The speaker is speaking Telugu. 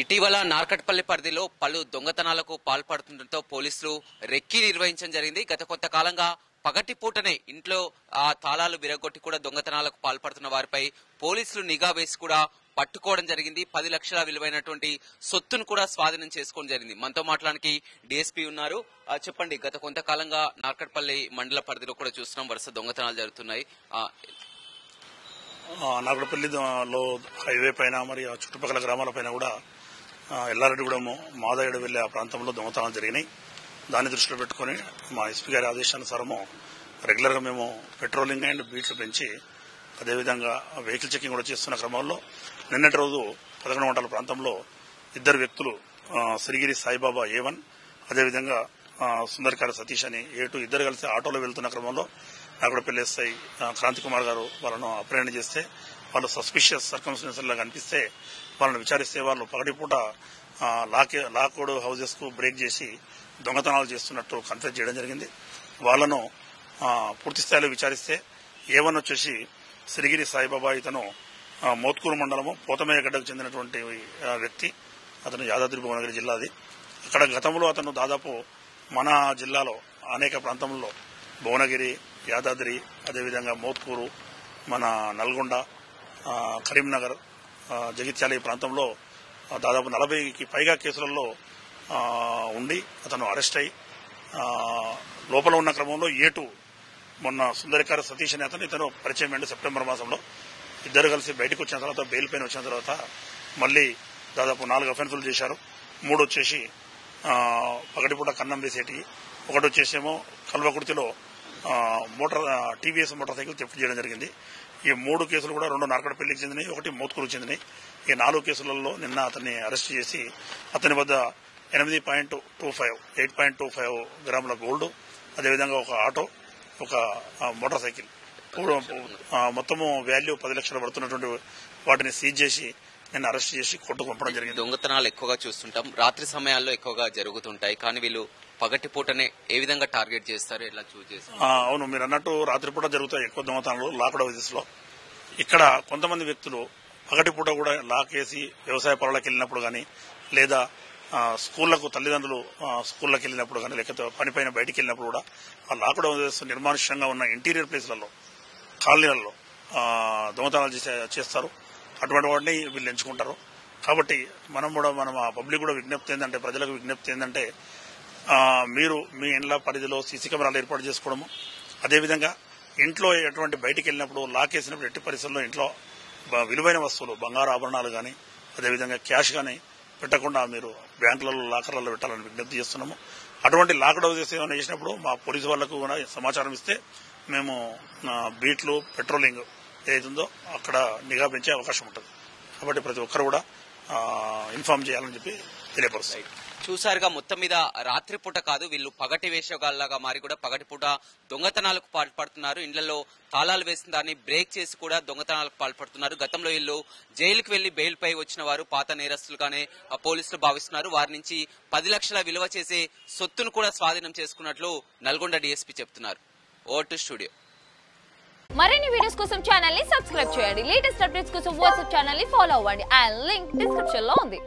ఇటీవల నార్కట్పల్లి పరిధిలో పలు దొంగతనాలకు పాల్పడుతుండటంతో పోలీసులు రెక్కీ నిర్వహించడం జరిగింది. గత కొంతకాలంగా పగటిపూటనే ఇంట్లో తాళాలు విరగొట్టి కూడా దొంగతనాలకు పాల్పడుతున్న వారిపై పోలీసులు నిఘా వేసి కూడా పట్టుకోవడం జరిగింది. 10 లక్షల విలువైనటువంటి సొత్తును కూడా స్వాధీనం చేసుకోవడం జరిగింది. మనతో మాట్లాడానికి డిఎస్పీ ఉన్నారు. చెప్పండి, గత కొంతకాలంగా నార్కట్పల్లి మండల పరిధిలో కూడా చూస్తున్నాం వరుస దొంగతనాలు జరుగుతున్నాయి. నాగడపల్లిలో హైవే పైన మరి ఆ చుట్టుపక్కల గ్రామాల పైన కూడా ఎల్లారెడ్డిగూడెం మాదాయుడు వెళ్లే ఆ ప్రాంతంలో దొంగతనాలు జరిగినాయి. దాన్ని దృష్టిలో పెట్టుకుని మా ఎస్పీ గారి ఆదేశానుసారము రెగ్యులర్ గా మేము పెట్రోలింగ్ అండ్ బీట్లు పెంచి అదేవిధంగా వెహికల్ చెకింగ్ కూడా చేస్తున్న క్రమంలో నిన్నటి రోజు 11 గంటల ప్రాంతంలో ఇద్దరు వ్యక్తులు సిరిగిరి సాయిబాబా A1 అదేవిధంగా సుందరకాల సతీష్ అని A2 ఇద్దరు కలిసి ఆటోలో వెళ్తున్న క్రమంలో నాగడపల్లి ఎస్ఐ క్రాంతి కుమార్ గారు వాళ్ళను అప్రహరణ చేస్తే వాళ్ళు సస్పిషియస్ సర్కమ్స్టెన్సెస్ లాగా అనిపిస్తే వాళ్ళని విచారిస్తే వాళ్ళు పగటిపూట లాక్డ్ హౌజెస్ కు బ్రేక్ చేసి దొంగతనాలు చేస్తున్నట్టు కన్ఫెస్ చేయడం జరిగింది. వాళ్లను పూర్తి స్థాయిలో విచారిస్తే A1 వచ్చేసి సిరిగిరి సాయిబాబా, ఇతను మోత్కూరు మండలము పోతమయ్యగడ్డకు చెందినటువంటి వ్యక్తి. అతను యాదాద్రి భువనగిరి జిల్లాది. అక్కడ గతంలో అతను దాదాపు మన జిల్లాలో అనేక ప్రాంతంలో భువనగిరి, యాదాద్రి, అదేవిధంగా మోత్కూరు, మన నల్గొండ, కరీంనగర్, జగిత్యాల ఈ ప్రాంతంలో దాదాపు 40కి పైగా కేసులలో ఉండి అతను అరెస్ట్ అయి లోపల ఉన్న క్రమంలో A2 మొన్న సుందరికార సతీష్ అనే ఇతను పరిచయం అయ్యింది సెప్టెంబర్ మాసంలో. ఇద్దరు కలిసి బయటకు వచ్చిన తర్వాత బెయిల్ పైన వచ్చిన తర్వాత మళ్లీ దాదాపు 4 అఫెన్సులు చేశారు. 3 వచ్చేసి పగటిపూట కన్నం వేసేటివి, ఒకటి వచ్చేసేమో కల్వకుర్తిలో టీవీఎస్ మోటార్ సైకిల్ థెఫ్ట్ చేయడం జరిగింది. ఈ 3 కేసులు కూడా 2 నార్కట్పల్లికి చెందినాయి, 1 మోత్కూరుకు చెందినాయి. ఈ 4 కేసులలో నిన్న అతన్ని అరెస్ట్ చేసి అతని వద్ద 8.25 గ్రాముల గోల్డ్, అదేవిధంగా ఒక ఆటో, ఒక మోటార్ సైకిల్ మొత్తము వాల్యూ 10 లక్షలు పడుతున్నటువంటి వాటిని సీజ్ చేసి నిన్న అరెస్ట్ చేసి కోర్టుకు పంపడం జరిగింది. దొంగతనాలు ఎక్కువగా చూస్తుంటాం, రాత్రి సమయాల్లో ఎక్కువగా జరుగుతుంటాయి. కానీ వీళ్ళు పగటిపూటనే ఏ విధంగా టార్గెట్ చేస్తారు, ఎట్లా చూస్ చేస్తారు? అవును, మీరు అన్నట్టు రాత్రిపూట జరుగుతాయి ఎక్కువ దొంగతనాలు లాక్డ్ హౌసెస్ లో. ఇక్కడ కొంతమంది వ్యక్తులు పగటిపూట కూడా లాక్ వేసి వ్యవసాయ పొలాలకు వెళ్ళినప్పుడు కానీ, లేదా స్కూళ్లకు తల్లిదండ్రులు స్కూళ్లకు వెళ్ళినప్పుడు కానీ, లేకపోతే పనిపైన బయటికి వెళ్ళినప్పుడు కూడా ఆ లాక్డ్ హౌసెస్ నిర్మానుష్యంగా ఉన్న ఇంటీరియర్ ప్లేస్లలో, కాలనీలలో దొంగతనాలు చేస్తారు. అటువంటి వాటిని వీళ్ళు ఎంచుకుంటారు. కాబట్టి మనం కూడా పబ్లిక్ కూడా విజ్ఞప్తి ఏంటంటే, ప్రజలకు విజ్ఞప్తి ఏంటంటే, మీరు మీ ఇండ్ల పరిధిలో సీసీ కెమెరాలు ఏర్పాటు చేసుకోవడము, అదేవిధంగా ఇంట్లో ఎటువంటి బయటికి వెళ్ళినప్పుడు లాక్ వేసినప్పుడు ఎట్టి పరిస్థితుల్లో ఇంట్లో విలువైన వస్తువులు, బంగారు ఆభరణాలు కానీ, అదేవిధంగా క్యాష్ కానీ పెట్టకుండా మీరు బ్యాంకులలో లాకర్లలో పెట్టాలని విజ్ఞప్తి చేస్తున్నాము. అటువంటి లాక్డ్ హౌసెస్ ఏమైనా చేసినప్పుడు మా పోలీసు వాళ్లకు కూడా సమాచారం ఇస్తే మేము బీట్లు పెట్రోలింగ్ ఏదైతుందో అక్కడ నిఘా పెంచే అవకాశం ఉంటుంది. కాబట్టి ప్రతి ఒక్కరు కూడా ఇన్ఫార్మ్ చేయాలని చెప్పి తెలియపరుస్తాయి. చూసారుగా, మొత్తం మీద రాత్రిపూట కాదు, వీళ్ళు పగటి వేషగాళ్లాగా మారి కూడా పగటిపూట దొంగతనాలకు పాల్పడుతున్నారు. ఇళ్లలో తాళాలు వేసిన దాన్ని బ్రేక్ చేసి కూడా దొంగతనాలకు పాల్పడుతున్నారు. గతంలో వీళ్ళు జైలుకు వెళ్లి బెయిల్ పై వచ్చిన వారు పాత నేరస్తులుగానే పోలీసులు భావిస్తున్నారు. వారి నుంచి 10 లక్షల విలువ చేసే సొత్తును కూడా స్వాధీనం చేసుకున్నట్లు నల్గొండ డీఎస్పీ చెప్తున్నారు. Over to studio. మరిన్ని వీడియోస్ కోసం ఛానల్ ని సబ్స్క్రైబ్ చేయండి. లేటెస్ట్ అప్డేట్స్ కోసం వాట్సాప్ ఛానల్ ని ఫాలో అవ్వండి. అండ్ లింక్ డిస్క్రిప్షన్ లో ఉంది.